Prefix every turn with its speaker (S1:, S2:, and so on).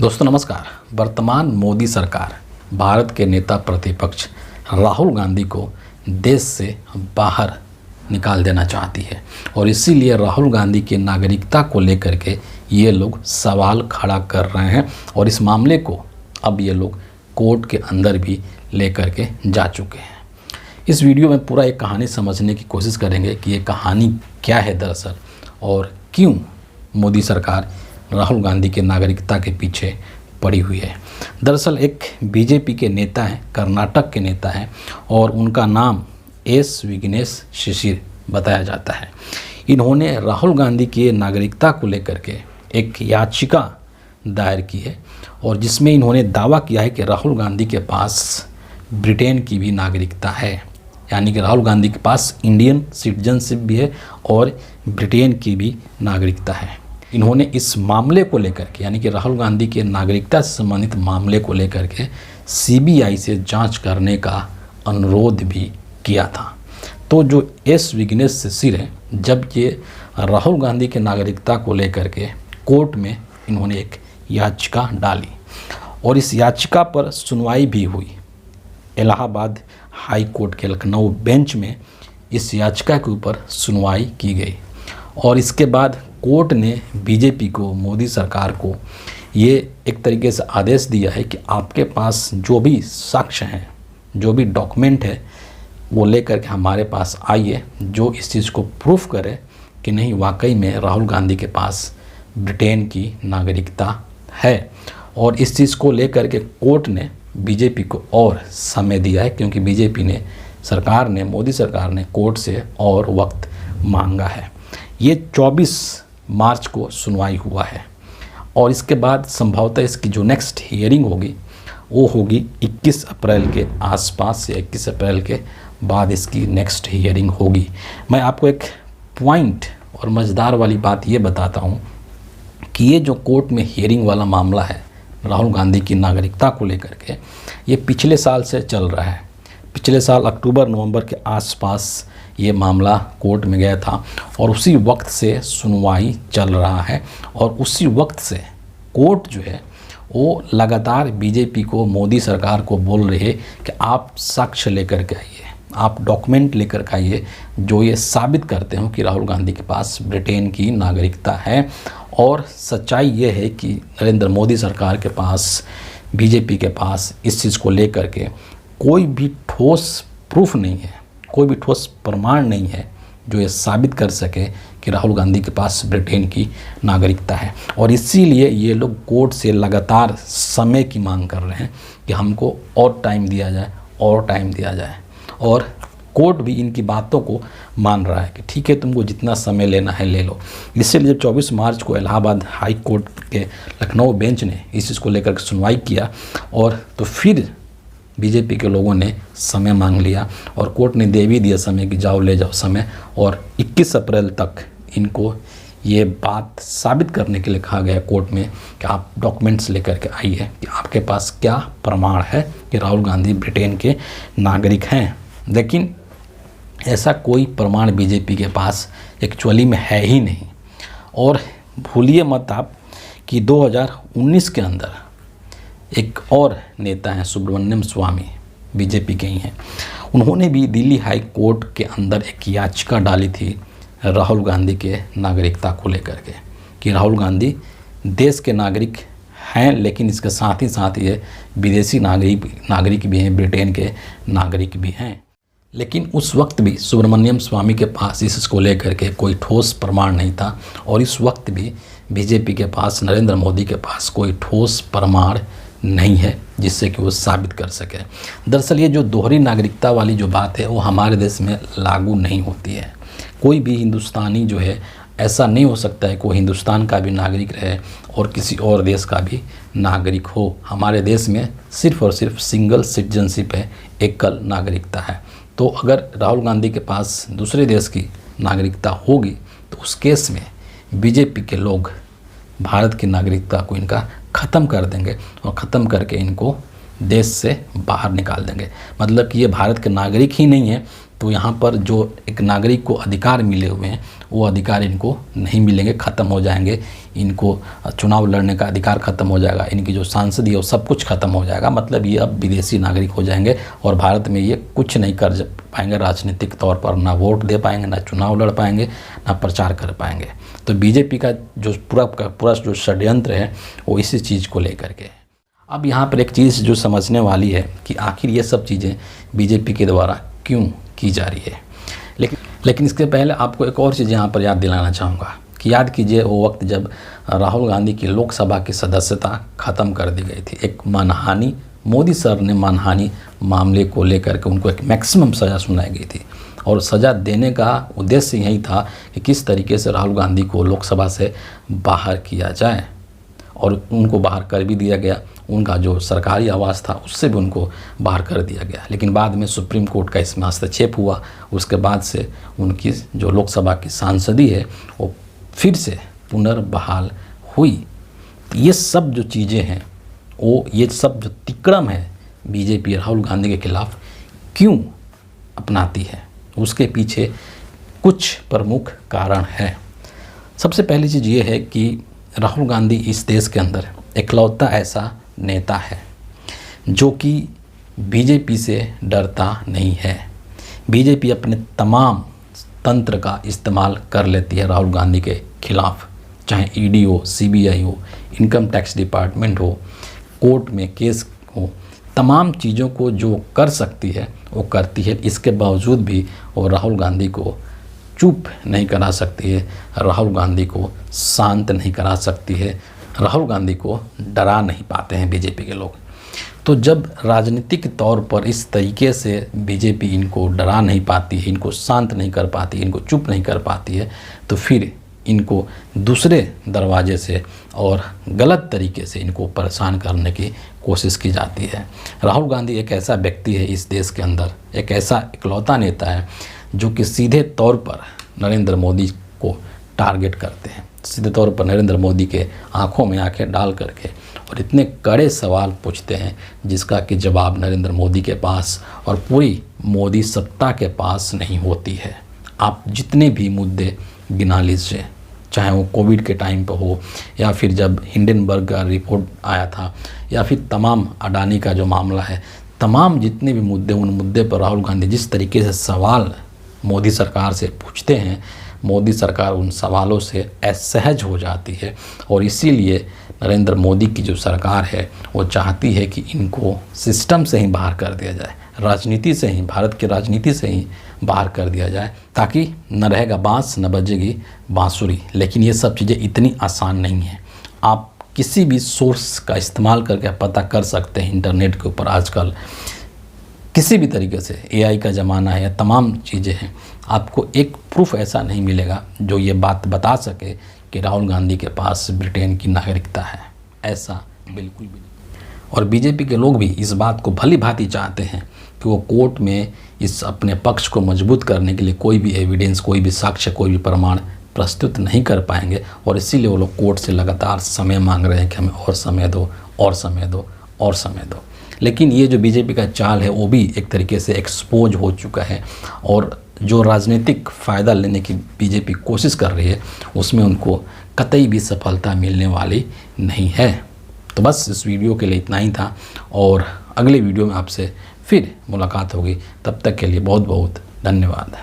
S1: दोस्तों नमस्कार। वर्तमान मोदी सरकार भारत के नेता प्रतिपक्ष राहुल गांधी को देश से बाहर निकाल देना चाहती है और इसीलिए राहुल गांधी की नागरिकता को लेकर के ये लोग सवाल खड़ा कर रहे हैं और इस मामले को अब ये लोग कोर्ट के अंदर भी लेकर के जा चुके हैं। इस वीडियो में पूरा एक कहानी समझने की कोशिश करेंगे कि ये कहानी क्या है दरअसल और क्यों मोदी सरकार राहुल गांधी के नागरिकता के पीछे पड़ी हुई है। दरअसल एक बीजेपी के नेता हैं, कर्नाटक के नेता हैं और उनका नाम एस विघ्नेश शिशिर बताया जाता है। इन्होंने राहुल गांधी की नागरिकता को लेकर के एक याचिका दायर की है और जिसमें इन्होंने दावा किया है कि राहुल गांधी के पास ब्रिटेन की भी नागरिकता है, यानी कि राहुल गांधी के पास इंडियन सिटीजनशिप भी है और ब्रिटेन की भी नागरिकता है। इन्होंने इस मामले को लेकर के यानी कि राहुल गांधी के नागरिकता से संबंधित मामले को लेकर के सीबीआई से जांच करने का अनुरोध भी किया था। तो जो एस विघ्नेश शिशिर है, जब ये राहुल गांधी के नागरिकता को लेकर के कोर्ट में इन्होंने एक याचिका डाली और इस याचिका पर सुनवाई भी हुई। इलाहाबाद हाई कोर्ट के लखनऊ बेंच में इस याचिका के ऊपर सुनवाई की गई और इसके बाद कोर्ट ने बीजेपी को, मोदी सरकार को ये एक तरीके से आदेश दिया है कि आपके पास जो भी साक्ष्य हैं, जो भी डॉक्यूमेंट है, वो लेकर के हमारे पास आइए, जो इस चीज़ को प्रूफ करे कि नहीं वाकई में राहुल गांधी के पास ब्रिटेन की नागरिकता है। और इस चीज़ को लेकर के कोर्ट ने बीजेपी को और समय दिया है, क्योंकि बीजेपी ने, सरकार ने, मोदी सरकार ने कोर्ट से और वक्त मांगा है। ये 24 मार्च को सुनवाई हुआ है और इसके बाद संभवतः इसकी जो नेक्स्ट हियरिंग होगी वो होगी 21 अप्रैल के आसपास से 21 अप्रैल के बाद इसकी नेक्स्ट हियरिंग होगी। मैं आपको एक पॉइंट और मज़ेदार वाली बात ये बताता हूँ कि ये जो कोर्ट में हियरिंग वाला मामला है राहुल गांधी की नागरिकता को लेकर के, ये पिछले साल से चल रहा है। पिछले साल अक्टूबर-नवंबर के आसपास ये मामला कोर्ट में गया था और उसी वक्त से सुनवाई चल रहा है और उसी वक्त से कोर्ट जो है वो लगातार बीजेपी को, मोदी सरकार को बोल रही है कि आप साक्ष्य लेकर के आइए, आप डॉक्यूमेंट लेकर के आइए जो ये साबित करते हो कि राहुल गांधी के पास ब्रिटेन की नागरिकता है। और सच्चाई ये है कि नरेंद्र मोदी सरकार के पास, बीजेपी के पास इस चीज़ को लेकर के कोई भी ठोस प्रूफ नहीं है, कोई भी ठोस प्रमाण नहीं है जो ये साबित कर सके कि राहुल गांधी के पास ब्रिटेन की नागरिकता है। और इसीलिए ये लोग कोर्ट से लगातार समय की मांग कर रहे हैं कि हमको और टाइम दिया जाए, और टाइम दिया जाए। और कोर्ट भी इनकी बातों को मान रहा है कि ठीक है, तुमको जितना समय लेना है ले लो। इसीलिए जब 24 मार्च को इलाहाबाद हाई कोर्ट के लखनऊ बेंच ने इस चीज़ को लेकर के सुनवाई किया और तो फिर बीजेपी के लोगों ने समय मांग लिया और कोर्ट ने दे भी दिया समय कि जाओ ले जाओ समय, और 21 अप्रैल तक इनको ये बात साबित करने के लिए कहा गया कोर्ट में कि आप डॉक्यूमेंट्स लेकर के आइए कि आपके पास क्या प्रमाण है कि राहुल गांधी ब्रिटेन के नागरिक हैं। लेकिन ऐसा कोई प्रमाण बीजेपी के पास एक्चुअली में है ही नहीं। और भूलिए मत आप कि 2019 के अंदर एक और नेता हैं, सुब्रमण्यम स्वामी, बीजेपी के ही हैं, उन्होंने भी दिल्ली हाई कोर्ट के अंदर एक याचिका डाली थी राहुल गांधी के नागरिकता को लेकर के कि राहुल गांधी देश के नागरिक हैं, लेकिन इसके साथ ही साथ ये विदेशी नागरिक भी हैं, ब्रिटेन के नागरिक भी हैं। लेकिन उस वक्त भी सुब्रमण्यम स्वामी के पास इसको लेकर के कोई ठोस प्रमाण नहीं था और इस वक्त भी बीजेपी के पास, नरेंद्र मोदी के पास कोई ठोस प्रमाण नहीं है जिससे कि वो साबित कर सके। दरअसल ये जो दोहरी नागरिकता वाली जो बात है वो हमारे देश में लागू नहीं होती है। कोई भी हिंदुस्तानी जो है, ऐसा नहीं हो सकता है कि वो हिंदुस्तान का भी नागरिक रहे और किसी और देश का भी नागरिक हो। हमारे देश में सिर्फ़ और सिर्फ सिंगल सिटीजनशिप है, एकल नागरिकता है। तो अगर राहुल गांधी के पास दूसरे देश की नागरिकता होगी तो उस केस में बीजेपी के लोग भारत की नागरिकता को इनका ख़त्म कर देंगे और ख़त्म करके इनको देश से बाहर निकाल देंगे। मतलब कि ये भारत के नागरिक ही नहीं है तो यहाँ पर जो एक नागरिक को अधिकार मिले हुए हैं वो अधिकार इनको नहीं मिलेंगे, ख़त्म हो जाएंगे। इनको चुनाव लड़ने का अधिकार ख़त्म हो जाएगा, इनकी जो सांसदीय वो सब कुछ ख़त्म हो जाएगा। मतलब ये अब विदेशी नागरिक हो जाएंगे और भारत में ये कुछ नहीं कर पाएंगे राजनीतिक तौर पर, ना वोट दे पाएंगे, ना चुनाव लड़ पाएंगे, ना प्रचार कर पाएंगे। तो बीजेपी का जो पूरा जो षड्यंत्र है वो इसी चीज़ को लेकर के। अब यहाँ पर एक चीज़ जो समझने वाली है कि आखिर ये सब चीज़ें बीजेपी के द्वारा क्यों की जा रही है। लेकिन इसके पहले आपको एक और चीज़ यहाँ पर याद दिलाना चाहूँगा कि याद कीजिए वो वक्त जब राहुल गांधी की लोकसभा की सदस्यता ख़त्म कर दी गई थी। एक मानहानि, मोदी सर ने मानहानि मामले को लेकर के उनको एक मैक्सिमम सज़ा सुनाई गई थी और सज़ा देने का उद्देश्य यही था कि किस तरीके से राहुल गांधी को लोकसभा से बाहर किया जाए, और उनको बाहर कर भी दिया गया। उनका जो सरकारी आवास था उससे भी उनको बाहर कर दिया गया। लेकिन बाद में सुप्रीम कोर्ट का इसमें हस्तक्षेप हुआ, उसके बाद से उनकी जो लोकसभा की सांसदी है वो फिर से पुनर्बहाल हुई। ये सब जो चीज़ें हैं वो, ये सब जो तिक्रम है बीजेपी राहुल गांधी के खिलाफ क्यों अपनाती है, उसके पीछे कुछ प्रमुख कारण हैं। सबसे पहली चीज़ ये है कि राहुल गांधी इस देश के अंदर इकलौता ऐसा नेता है जो कि बीजेपी से डरता नहीं है। बीजेपी अपने तमाम तंत्र का इस्तेमाल कर लेती है राहुल गांधी के खिलाफ, चाहे ईडी हो, सीबीआई हो, इनकम टैक्स डिपार्टमेंट हो, कोर्ट में केस हो, तमाम चीज़ों को जो कर सकती है वो करती है। इसके बावजूद भी वो राहुल गांधी को चुप नहीं करा सकती है, राहुल गांधी को शांत नहीं करा सकती है, राहुल गांधी को डरा नहीं पाते हैं बीजेपी के लोग। तो जब राजनीतिक तौर पर इस तरीके से बीजेपी इनको डरा नहीं पाती है, इनको शांत नहीं कर पाती, इनको चुप नहीं कर पाती है, तो फिर इनको दूसरे दरवाजे से और गलत तरीके से इनको परेशान करने की कोशिश की जाती है। राहुल गांधी एक ऐसा व्यक्ति है इस देश के अंदर, एक ऐसा इकलौता नेता है जो कि सीधे तौर पर नरेंद्र मोदी को टारगेट करते हैं, सीधे तौर पर नरेंद्र मोदी के आंखों में आंखें डाल करके और इतने कड़े सवाल पूछते हैं जिसका कि जवाब नरेंद्र मोदी के पास और पूरी मोदी सत्ता के पास नहीं होती है। आप जितने भी मुद्दे गिना लीजिए, चाहे वो कोविड के टाइम पर हो या फिर जब हिंडनबर्ग का रिपोर्ट आया था या फिर तमाम अडानी का जो मामला है, तमाम जितने भी मुद्दे, उन मुद्दे पर राहुल गांधी जिस तरीके से सवाल मोदी सरकार से पूछते हैं, मोदी सरकार उन सवालों से असहज हो जाती है। और इसीलिए नरेंद्र मोदी की जो सरकार है वो चाहती है कि इनको सिस्टम से ही बाहर कर दिया जाए, राजनीति से ही, भारत की राजनीति से ही बाहर कर दिया जाए, ताकि न रहेगा बांस न बजेगी बांसुरी। लेकिन ये सब चीज़ें इतनी आसान नहीं है। आप किसी भी सोर्स का इस्तेमाल करके पता कर सकते हैं इंटरनेट के ऊपर। आजकल किसी भी तरीके से एआई का ज़माना है, तमाम चीज़ें हैं, आपको एक प्रूफ ऐसा नहीं मिलेगा जो ये बात बता सके कि राहुल गांधी के पास ब्रिटेन की नागरिकता है। ऐसा बिल्कुल भी नहीं। और बीजेपी के लोग भी इस बात को भली भांति चाहते हैं कि वो कोर्ट में इस अपने पक्ष को मजबूत करने के लिए कोई भी एविडेंस, कोई भी साक्ष्य, कोई भी प्रमाण प्रस्तुत नहीं कर पाएंगे। और इसीलिए वो लोग कोर्ट से लगातार समय मांग रहे हैं कि हमें और समय दो, और समय दो, और समय दो। लेकिन ये जो बीजेपी का चाल है वो भी एक तरीके से एक्सपोज हो चुका है और जो राजनीतिक फ़ायदा लेने की बीजेपी कोशिश कर रही है उसमें उनको कतई भी सफलता मिलने वाली नहीं है। तो बस इस वीडियो के लिए इतना ही था और अगले वीडियो में आपसे फिर मुलाकात होगी। तब तक के लिए बहुत बहुत धन्यवाद।